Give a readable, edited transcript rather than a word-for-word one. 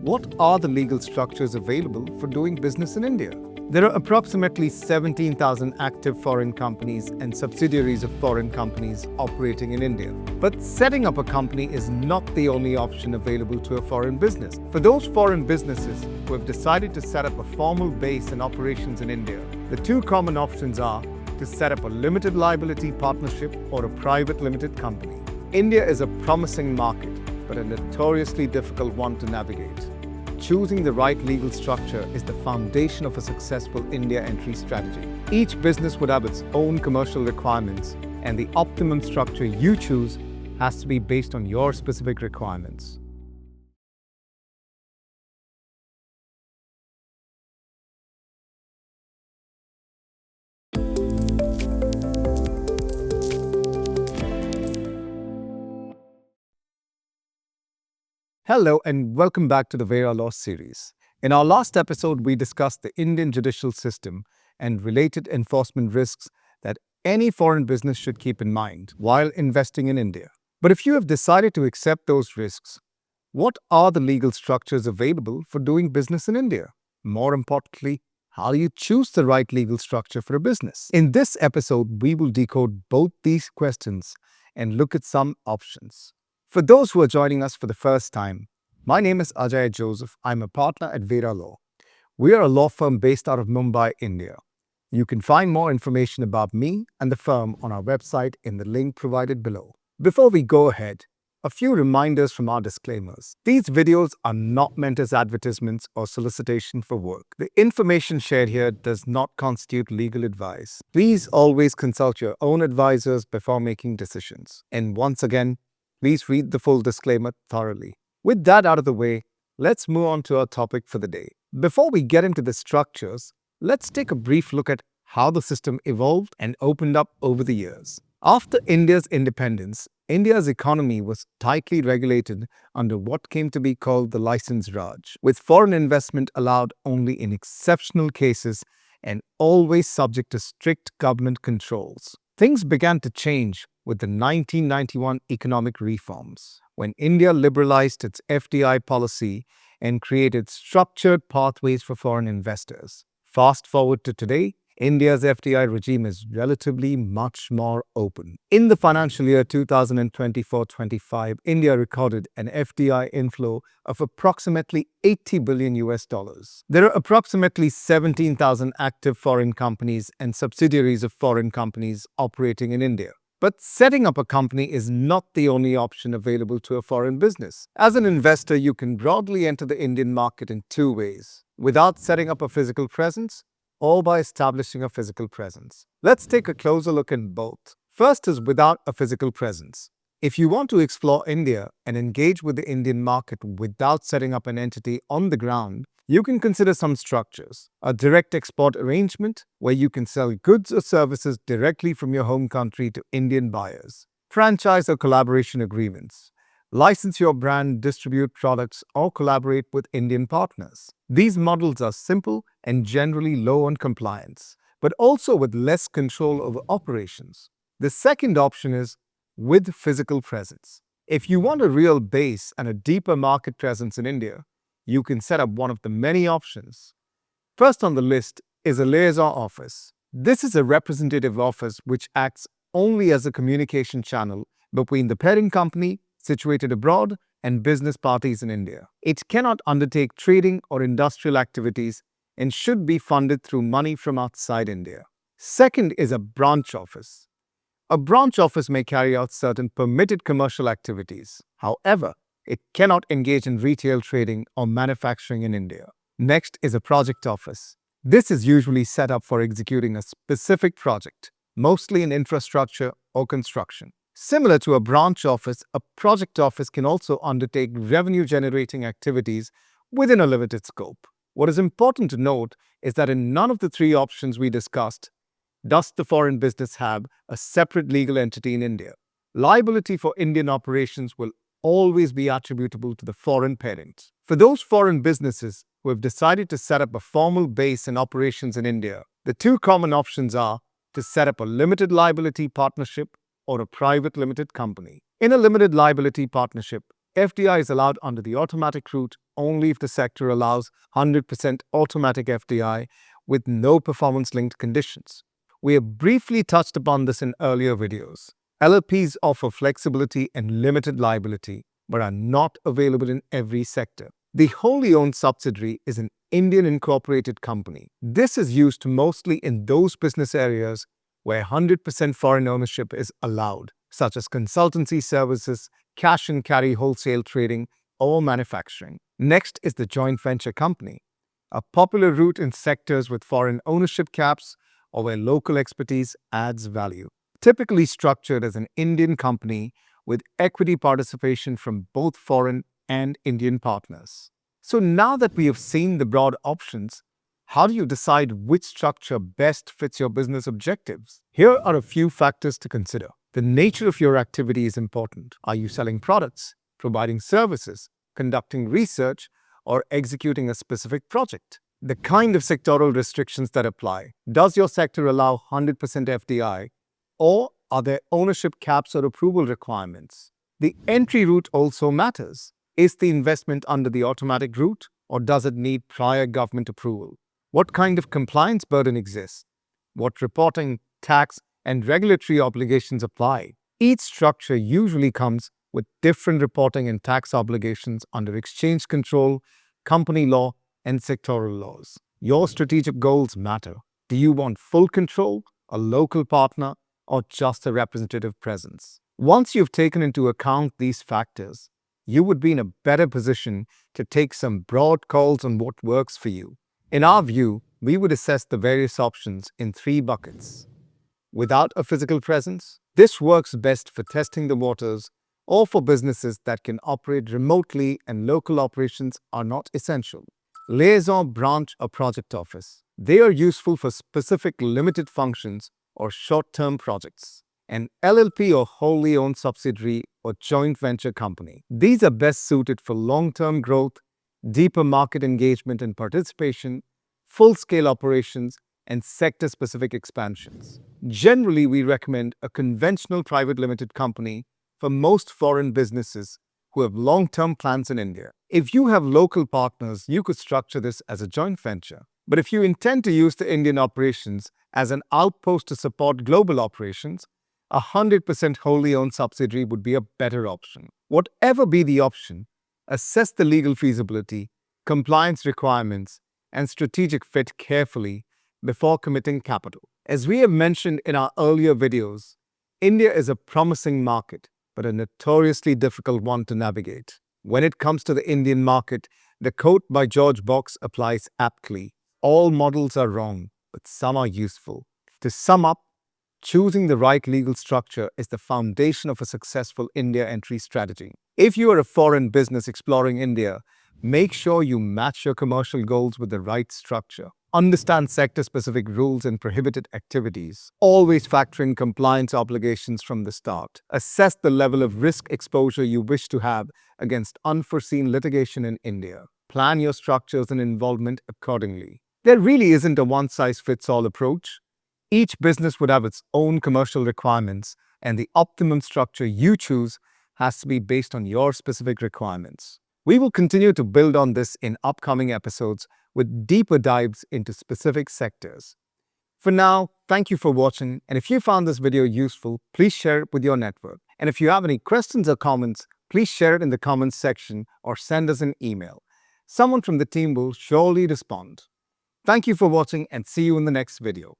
What are the legal structures available for doing business in India? There are approximately 17,000 active foreign companies and subsidiaries of foreign companies operating in India. But setting up a company is not the only option available to a foreign business. For those foreign businesses who have decided to set up a formal base and operations in India, the two common options are to set up a limited liability partnership or a private limited company. India is a promising market, but a notoriously difficult one to navigate. Choosing the right legal structure is the foundation of a successful India entry strategy. Each business would have its own commercial requirements, and the optimum structure you choose has to be based on your specific requirements. Hello and welcome back to the Veyrah Law series. In our last episode, we discussed the Indian judicial system and related enforcement risks that any foreign business should keep in mind while investing in India. But if you have decided to accept those risks, what are the legal structures available for doing business in India? More importantly, how do you choose the right legal structure for a business? In this episode, we will decode both these questions and look at some options. For those who are joining us for the first time, my name is Ajay Joseph. I'm a partner at Veyrah Law. We are a law firm based out of Mumbai, India. You can find more information about me and the firm on our website in the link provided below. Before we go ahead, a few reminders from our disclaimers. These videos are not meant as advertisements or solicitation for work. The information shared here does not constitute legal advice. Please always consult your own advisors before making decisions. And once again, please read the full disclaimer thoroughly. With that out of the way, let's move on to our topic for the day. Before we get into the structures, let's take a brief look at how the system evolved and opened up over the years. After India's independence, India's economy was tightly regulated under what came to be called the License Raj, with foreign investment allowed only in exceptional cases and always subject to strict government controls. Things began to change with the 1991 economic reforms, when India liberalized its FDI policy and created structured pathways for foreign investors. Fast forward to today, India's FDI regime is relatively much more open. In the financial year 2024-25, India recorded an FDI inflow of approximately $80 billion. There are approximately 17,000 active foreign companies and subsidiaries of foreign companies operating in India. But setting up a company is not the only option available to a foreign business. As an investor, you can broadly enter the Indian market in two ways: without setting up a physical presence, or by establishing a physical presence. Let's take a closer look at both. First is without a physical presence. If you want to explore India and engage with the Indian market without setting up an entity on the ground, you can consider some structures. A direct export arrangement, where you can sell goods or services directly from your home country to Indian buyers. Franchise or collaboration agreements. License your brand, distribute products, or collaborate with Indian partners. These models are simple and generally low on compliance, but also with less control over operations. The second option is with physical presence. If you want a real base and a deeper market presence in India, you can set up one of the many options. First on the list is a liaison office. This is a representative office which acts only as a communication channel between the parent company situated abroad and business parties in India. It cannot undertake trading or industrial activities and should be funded through money from outside India. Second is a branch office. A branch office may carry out certain permitted commercial activities. However, it cannot engage in retail trading or manufacturing in India. Next is a project office. This is usually set up for executing a specific project, mostly in infrastructure or construction. Similar to a branch office, a project office can also undertake revenue-generating activities within a limited scope. What is important to note is that in none of the three options we discussed does the foreign business have a separate legal entity in India. Liability for Indian operations will always be attributable to the foreign parent. For those foreign businesses who have decided to set up a formal base and operations in India, the two common options are to set up a limited liability partnership or a private limited company. In a limited liability partnership, FDI is allowed under the automatic route only if the sector allows 100% automatic FDI with no performance-linked conditions. We have briefly touched upon this in earlier videos. LLPs offer flexibility and limited liability, but are not available in every sector. The wholly owned subsidiary is an Indian incorporated company. This is used mostly in those business areas where 100% foreign ownership is allowed, such as consultancy services, cash and carry wholesale trading, or manufacturing. Next is the joint venture company, a popular route in sectors with foreign ownership caps or where local expertise adds value. Typically structured as an Indian company with equity participation from both foreign and Indian partners. So now that we have seen the broad options, how do you decide which structure best fits your business objectives? Here are a few factors to consider. The nature of your activity is important. Are you selling products, providing services, conducting research, or executing a specific project? The kind of sectoral restrictions that apply. Does your sector allow 100% FDI, or are there ownership caps or approval requirements? The entry route also matters. Is the investment under the automatic route, or does it need prior government approval? What kind of compliance burden exists? What reporting, tax, and regulatory obligations apply? Each structure usually comes with different reporting and tax obligations under exchange control, company law, and sectoral laws. Your strategic goals matter. Do you want full control, a local partner, or just a representative presence? Once you've taken into account these factors, you would be in a better position to take some broad calls on what works for you. In our view, we would assess the various options in 3 buckets. Without a physical presence, this works best for testing the waters or for businesses that can operate remotely and local operations are not essential. Liaison branch or project office. They are useful for specific limited functions or short-term projects. An LLP or wholly owned subsidiary or joint venture company. These are best suited for long-term growth, deeper market engagement and participation, full-scale operations, and sector-specific expansions. Generally, we recommend a conventional private limited company for most foreign businesses who have long-term plans in India. If you have local partners, you could structure this as a joint venture. But if you intend to use the Indian operations as an outpost to support global operations, a 100% wholly owned subsidiary would be a better option. Whatever be the option, assess the legal feasibility, compliance requirements, and strategic fit carefully before committing capital. As we have mentioned in our earlier videos, India is a promising market, but a notoriously difficult one to navigate. When it comes to the Indian market, the quote by George Box applies aptly. All models are wrong, but some are useful. To sum up, choosing the right legal structure is the foundation of a successful India entry strategy. If you are a foreign business exploring India, make sure you match your commercial goals with the right structure. Understand sector-specific rules and prohibited activities. Always factor in compliance obligations from the start. Assess the level of risk exposure you wish to have against unforeseen litigation in India. Plan your structures and involvement accordingly. There really isn't a one-size-fits-all approach. Each business would have its own commercial requirements, and the optimum structure you choose has to be based on your specific requirements. We will continue to build on this in upcoming episodes with deeper dives into specific sectors. For now, thank you for watching, and if you found this video useful, please share it with your network. And if you have any questions or comments, please share it in the comments section or send us an email. Someone from the team will surely respond. Thank you for watching and see you in the next video.